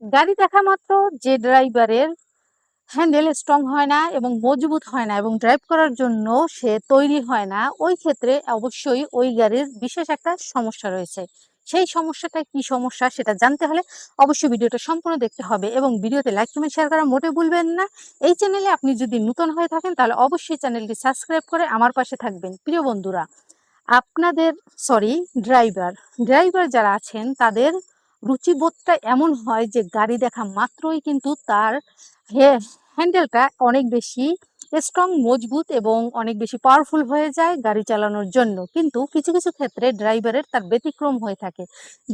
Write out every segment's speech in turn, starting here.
গাড়ি দেখা মাত্র যে ড্রাইভারের হ্যান্ডেল স্ট্রং হয় না এবং মজবুত হয় না এবং ড্রাইভ করার জন্য সে তৈরি হয় না, ওই ক্ষেত্রে অবশ্যই ওই গাড়ির বিশেষ একটা সমস্যা রয়েছে। সেই সমস্যাটা কি সমস্যা সেটা জানতে হলে অবশ্যই ভিডিওটা সম্পূর্ণ দেখতে হবে এবং ভিডিওতে লাইক কমেন্ট শেয়ার করা মোটেও ভুলবেন না। এই চ্যানেলে আপনি যদি নতুন হয়ে থাকেন তাহলে অবশ্যই চ্যানেলটি সাবস্ক্রাইব করে আমার পাশে থাকবেন। প্রিয় বন্ধুরা, আপনাদের সরি ড্রাইভার ড্রাইভার যারা আছেন তাদের রুচিবোধটা এমন হয় যে গাড়ি দেখা মাত্রই কিন্তু তার হ্যান্ডেলটা অনেক বেশি স্ট্রং, মজবুত এবং অনেক বেশি পাওয়ারফুল হয়ে যায় গাড়ি চালানোর জন্য। কিন্তু কিছু কিছু ক্ষেত্রে ড্রাইভারের তার ব্যতিক্রম হয়ে থাকে।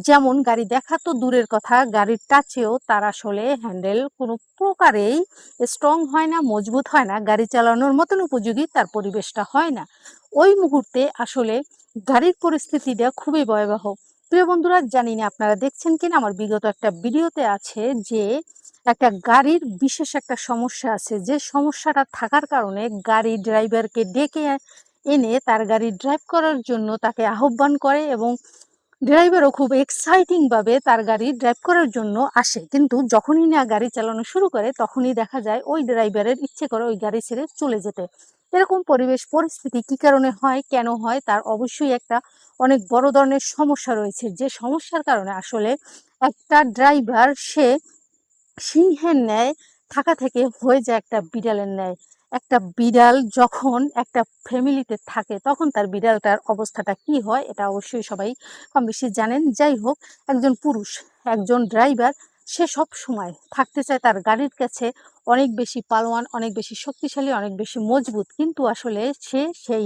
যেমন গাড়ি দেখা তো দূরের কথা, গাড়ির টাচেও তার আসলে হ্যান্ডেল কোনো প্রকারেই স্ট্রং হয় না, মজবুত হয় না, গাড়ি চালানোর মতন উপযোগী তার পরিবেশটা হয় না। ওই মুহূর্তে আসলে গাড়ির পরিস্থিতিটা খুবই ভয়াবহ। প্রিয় বন্ধুরা, জানি না আপনারা দেখছেন কিনা, আমার বিগত একটা ভিডিওতে আছে যে একটা গাড়ির বিশেষ একটা সমস্যা আছে, যে সমস্যাটা থাকার কারণে গাড়ি ড্রাইভারকে ডেকে এনে তার গাড়ি ড্রাইভ করার জন্য তাকে আহ্বান করে এবং ড্রাইভারও খুব এক্সাইটিং ভাবে তার গাড়ি ড্রাইভ করার জন্য আসে। কিন্তু যখনই না গাড়ি চালানো শুরু করে তখনই দেখা যায় ওই ড্রাইভারের ইচ্ছে করে ওই গাড়ি ছেড়ে চলে যেতে। এরকম পরিবেশ পরিস্থিতি কি কারণে হয়, কেন হয়, তার অবশ্যই একটা অনেক বড় ধরনের সমস্যা রয়েছে। যে সমস্যার কারণে আসলে একটা ড্রাইভার সে সিংহের ন্যায় থাকা থেকে হয়ে যায় একটা বিড়ালের ন্যায়। একটা বিড়াল যখন একটা ফ্যামিলিতে থাকে তখন তার বিড়ালটার অবস্থাটা কি হয় এটা অবশ্যই সবাই কম বেশি জানেন। যাই হোক, একজন পুরুষ, একজন ড্রাইভার, সে সব সময় থাকতে চায় তার গাড়ির কাছে অনেক বেশি পালোয়ান, অনেক বেশি শক্তিশালী, অনেক বেশি মজবুত। কিন্তু আসলে সে সেই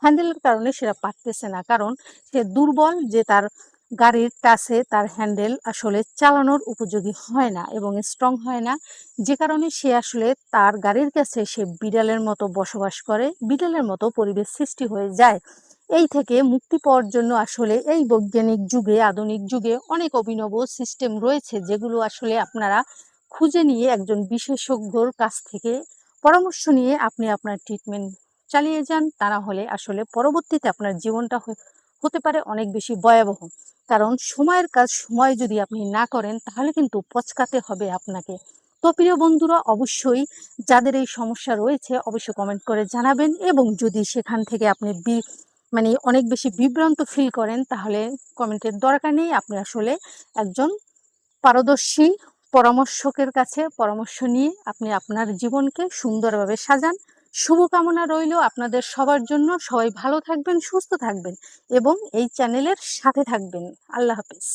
হ্যান্ডেলের কারণে সেটা পারতেছে না, কারণ সে দুর্বল, যে তার গাড়ির টাচে তার হ্যান্ডেল আসলে চালানোর উপযোগী হয় না এবং স্ট্রং হয় না। যে কারণে সে আসলে তার গাড়ির কাছে সে বিড়ালের মতো বসবাস করে, বিড়ালের মতো পরিবেশ সৃষ্টি হয়ে যায়। এই থেকে মুক্তি পাওয়ার জন্য আসলে এই বৈজ্ঞানিক যুগে, আধুনিক যুগে অনেক অভিনব সিস্টেম রয়েছে, যেগুলো আসলে আপনারা খুঁজে নিয়ে একজন বিশেষজ্ঞর কাছ থেকে পরামর্শ নিয়ে আপনি আপনার ট্রিটমেন্ট চালিয়ে যান। তা না হলে আসলে পরবর্তীতে আপনার জীবনটা হতে পারে অনেক বেশি ভয়াবহ। কারণ সময়ের কাজ সময় যদি আপনি না করেন তাহলে কিন্তু পচকাতে হবে আপনাকে। তো প্রিয় বন্ধুরা, অবশ্যই যাদের এই সমস্যা রয়েছে অবশ্যই কমেন্ট করে জানাবেন এবং যদি সেখান থেকে আপনি মানে অনেক বেশি বিভ্রান্ত ফিল করেন তাহলে কমেন্টের দরকার নেই। আপনি আসলে একজন পারদর্শী পরামর্শকের কাছে পরামর্শ নিয়ে আপনি আপনার জীবনকে সুন্দরভাবে সাজান। শুভকামনা রইল আপনাদের সবার জন্য। সবাই ভালো থাকবেন, সুস্থ থাকবেন এবং এই চ্যানেলের সাথে থাকবেন। আল্লাহ হাফেজ।